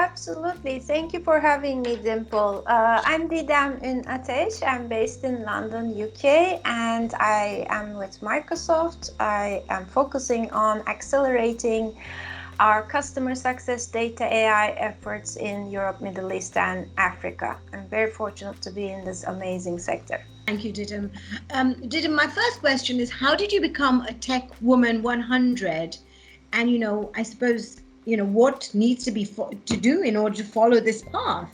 absolutely. Thank you for having me, Dimple. I'm Didem Un Ates. I'm based in London, UK, and I am with Microsoft. I am focusing on accelerating our customer success data AI efforts in Europe, Middle East, and Africa. I'm very fortunate to be in this amazing sector. Thank you, Didem. Didem, my first question is, how did you become a Tech Woman 100? And, I suppose, what needs to do in order to follow this path?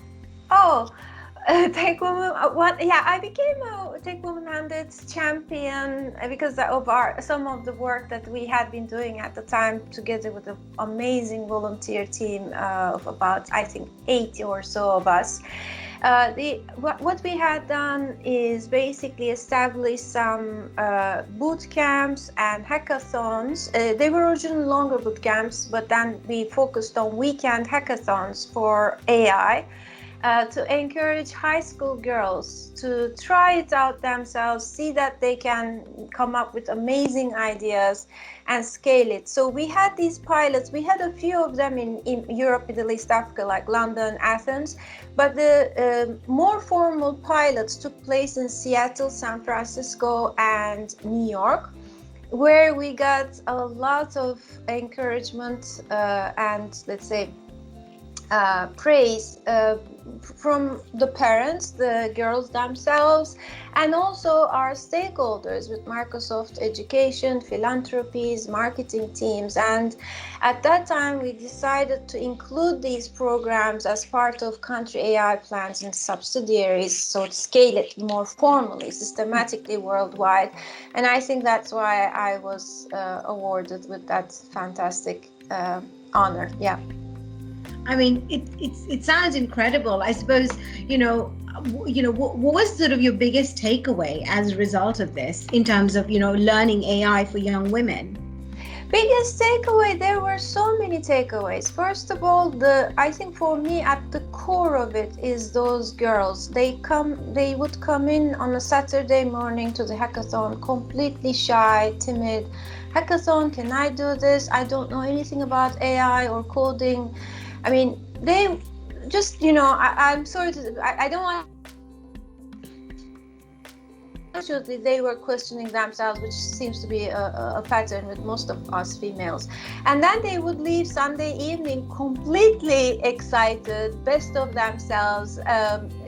Oh, Tech Woman, I became a Tech Woman 100 champion because of some of the work that we had been doing at the time together with an amazing volunteer team of about, I think, 80 or so of us. What we had done is basically establish some boot camps and hackathons. They were originally longer boot camps, but then we focused on weekend hackathons for AI. To encourage high school girls to try it out themselves, see that they can come up with amazing ideas and scale it. So we had these pilots. We had a few of them in Europe, Middle East, Africa, like London, Athens. But the more formal pilots took place in Seattle, San Francisco, and New York, where we got a lot of encouragement and, let's say, praise from the parents, the girls themselves, and also our stakeholders with Microsoft Education, philanthropies, marketing teams. And at that time, we decided to include these programs as part of country AI plans and subsidiaries, so to scale it more formally, systematically worldwide. And I think that's why I was awarded with that fantastic honor. Yeah. I mean, it sounds incredible. I suppose, what was sort of your biggest takeaway as a result of this in terms of, learning AI for young women? Biggest takeaway, there were so many takeaways. First of all, I think for me at the core of it is those girls. They would come in on a Saturday morning to the hackathon completely shy, timid. Hackathon, can I do this? I don't know anything about AI or coding. I mean, they just, I'm sorry I don't want. Actually, they were questioning themselves, which seems to be a pattern with most of us females. And then they would leave Sunday evening completely excited, best of themselves,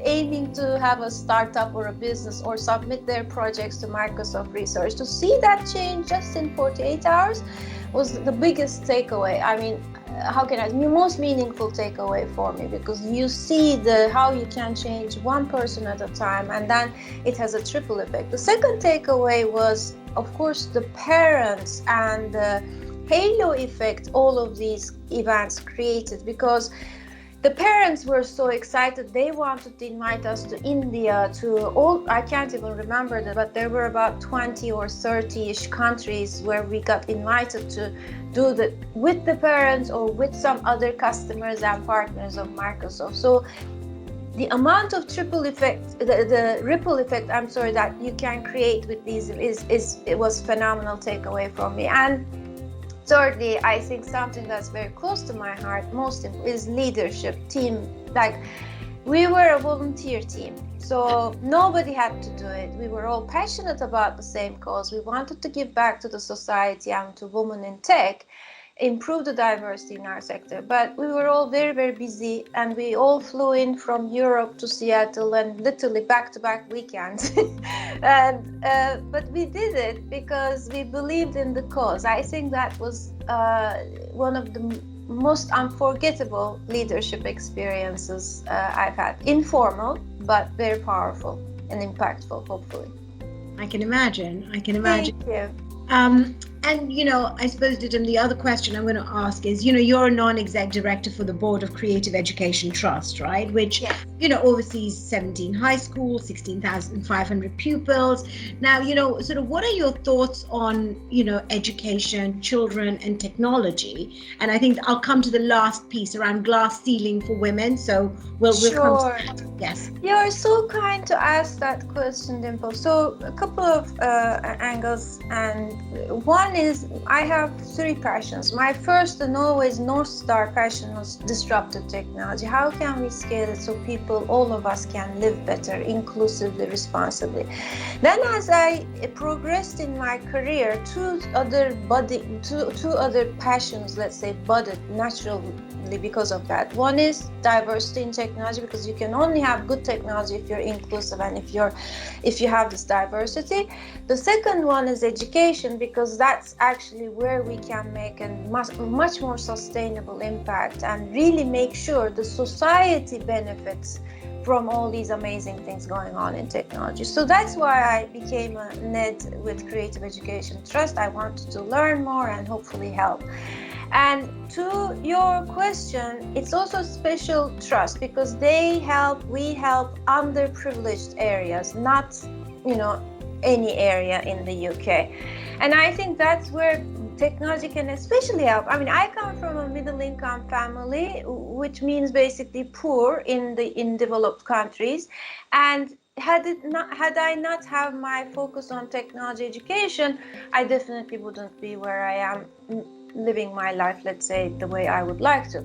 aiming to have a startup or a business or submit their projects to Microsoft Research. To see that change just in 48 hours was the biggest takeaway. I mean, most meaningful takeaway for me, because you see how you can change one person at a time, and then it has a triple effect. The second takeaway was, of course, the parents and the halo effect all of these events created, because the parents were so excited. They wanted to invite us to India, I can't even remember that, but there were about 20 or 30-ish countries where we got invited to do that with the parents or with some other customers and partners of Microsoft. So the amount of triple effect, the ripple effect, that you can create with these it was phenomenal takeaway from me. And thirdly, I think something that's very close to my heart, is leadership, team. Like, we were a volunteer team, so nobody had to do it. We were all passionate about the same cause. We wanted to give back to the society and to women in tech, improve the diversity in our sector. But we were all very, very busy, and we all flew in from Europe to Seattle, and literally back-to-back weekends. But we did it because we believed in the cause. I think that was one of the most unforgettable leadership experiences I've had. Informal, but very powerful and impactful, hopefully. I can imagine. Thank you. And, I suppose, Didem, the other question I'm going to ask is, you're a non-exec director for the Board of Creative Education Trust, right? Which, yes, oversees 17 high schools, 16,500 pupils. Now, sort of what are your thoughts on, education, children, and technology? And I think I'll come to the last piece around glass ceiling for women. So we'll sure. come to that. Yes. You're so kind to ask that question, Dimple. So a couple of angles, and one One is I have three passions. My first and always North Star passion was disruptive technology. How can we scale it so people, all of us, can live better, inclusively, responsibly? Then as I progressed in my career, two other passions, let's say, budded naturally because of that. One is diversity in technology, because you can only have good technology if you're inclusive and if you have this diversity. The second one is education, because that's actually where we can make a much more sustainable impact and really make sure the society benefits from all these amazing things going on in technology. So that's why I became a NED with Creative Education Trust. I wanted to learn more and hopefully help. And to your question, it's also special trust because we help underprivileged areas, not, any area in the UK. And I think that's where technology can especially help. I mean, I come from a middle income family, which means basically poor in developed countries. And had I not have my focus on technology education, I definitely wouldn't be where I am living my life, let's say, the way I would like to.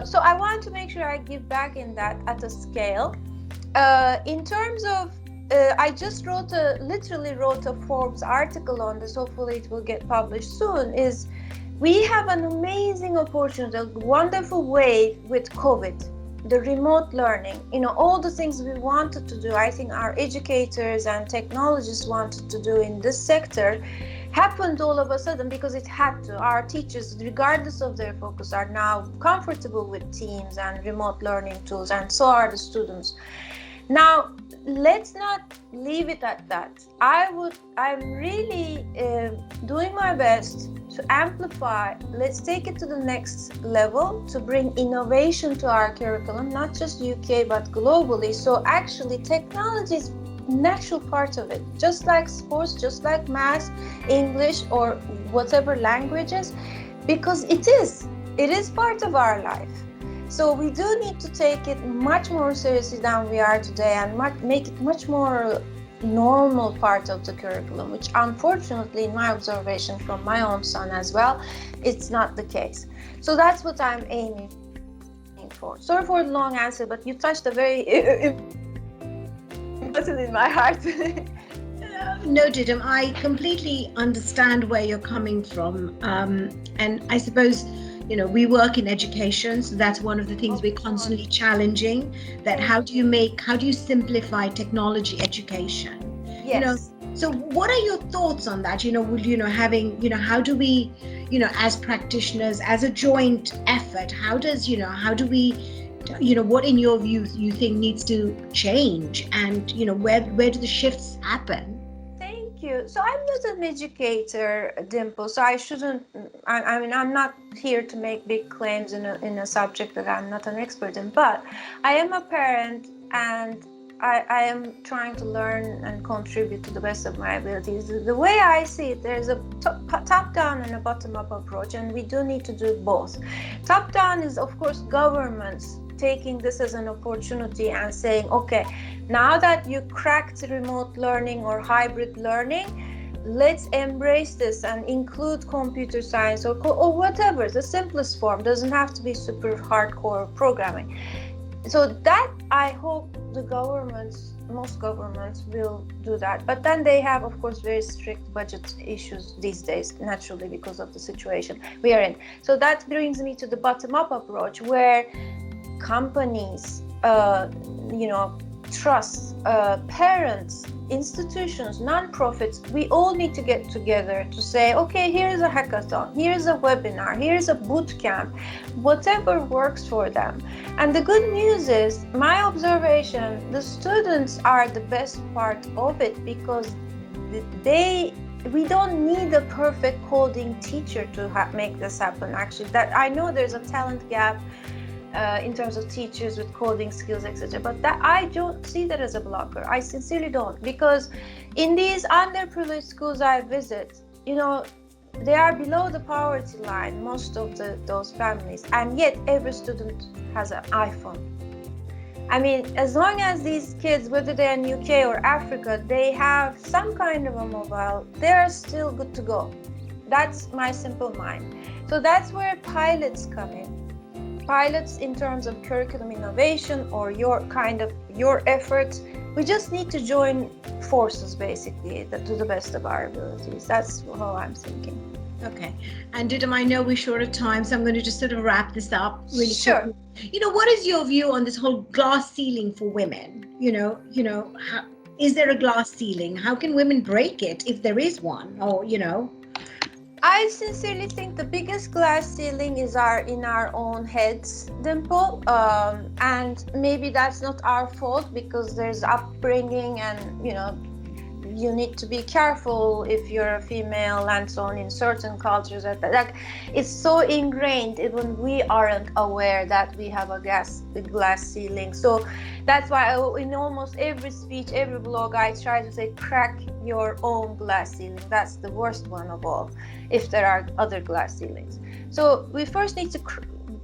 So I want to make sure I give back in that at a scale. In terms of, I just literally wrote a Forbes article on this, hopefully it will get published soon, is we have an amazing opportunity, a wonderful way with COVID, the remote learning, all the things we wanted to do, I think our educators and technologists wanted to do in this sector, happened all of a sudden because it had to. Our teachers, regardless of their focus, are now comfortable with Teams and remote learning tools, and so are the students. Now, let's not leave it at that. I'm really doing my best to amplify. Let's take it to the next level to bring innovation to our curriculum, not just UK but globally. So actually, technology is natural part of it, just like sports, just like math, English, or whatever languages, because it is part of our life. So we do need to take it much more seriously than we are today and make it much more normal part of the curriculum, which unfortunately, in my observation from my own son as well, it's not the case. So that's what I'm aiming for. Sorry for the long answer, but you touched a very button in my heart. No, Didem, I completely understand where you're coming from. And I suppose, we work in education, so that's one of the things we're constantly challenging, that how do you simplify technology education? Yes. So what are your thoughts on that? How do we, as practitioners, as a joint effort, how do we, what in your view you think needs to change, and where do the shifts happen? Thank you. So I'm not an educator, Dimple, so I shouldn't, I'm not here to make big claims in a subject that I'm not an expert in, but I am a parent and I am trying to learn and contribute to the best of my abilities. The way I see it, there's a top-down and a bottom-up approach, and we do need to do both. Top-down is, of course, governments taking this as an opportunity and saying, okay, now that you cracked remote learning or hybrid learning, let's embrace this and include computer science or whatever, the simplest form, doesn't have to be super hardcore programming. So that, I hope most governments will do that. But then they have, of course, very strict budget issues these days, naturally, because of the situation we are in. So that brings me to the bottom-up approach, where companies, trusts, parents, institutions, non-profits, we all need to get together to say, okay, here's a hackathon, here's a webinar, here's a boot camp, whatever works for them. And the good news is, my observation, the students are the best part of it, because we don't need a perfect coding teacher to make this happen. Actually, that I know there's a talent gap in terms of teachers with coding skills, etc. But that, I don't see that as a blocker. I sincerely don't, because in these underprivileged schools I visit, they are below the poverty line, most of those families, and yet every student has an iPhone. I mean, as long as these kids, whether they're in UK or Africa, they have some kind of a mobile, they're still good to go. That's my simple mind. So that's where pilots come in. Pilots in terms of curriculum innovation or your efforts. We just need to join forces basically to the best of our abilities. That's how I'm thinking. Okay. And Didem, I know we're short of time, so I'm going to just sort of wrap this up really Sure. quickly. What is your view on this whole glass ceiling for women? Is there a glass ceiling? How can women break it if there is one? Or, I sincerely think the biggest glass ceiling is in our own heads, Dimple. And maybe that's not our fault because there's upbringing and, you need to be careful if you're a female and so on in certain cultures. Like, it's so ingrained even we aren't aware that we have a glass ceiling. So that's why in almost every speech, every blog, I try to say crack your own glass ceiling. That's the worst one of all, if there are other glass ceilings. So we first need to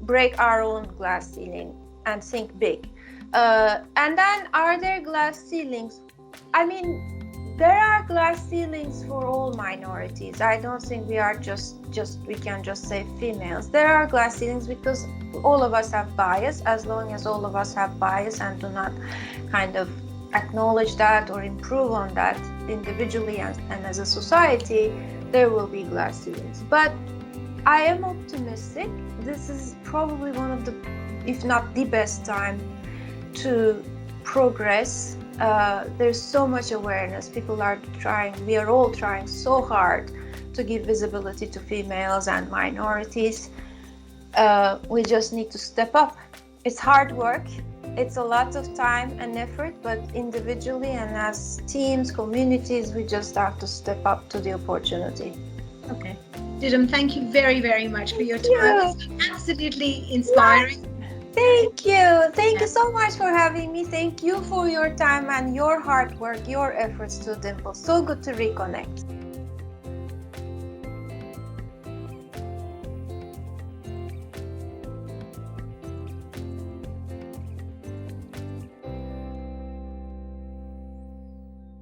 break our own glass ceiling and think big. And then, are there glass ceilings? I mean, there are glass ceilings for all minorities. I don't think we are we can just say females. There are glass ceilings because all of us have bias. As long as all of us have bias and do not kind of acknowledge that or improve on that individually and as a society, there will be glass ceilings. But I am optimistic. This is probably one of the, if not the best time to progress. There's so much awareness. People are trying, we are all trying so hard to give visibility to females and minorities. We just need to step up. It's hard work. It's a lot of time and effort, but individually and as teams, communities, we just have to step up to the opportunity. Okay. Didem, thank you very, very much for your time. It's absolutely inspiring. Thank you. Thank you so much for having me. Thank you for your time and your hard work, your efforts to Dimple. So good to reconnect.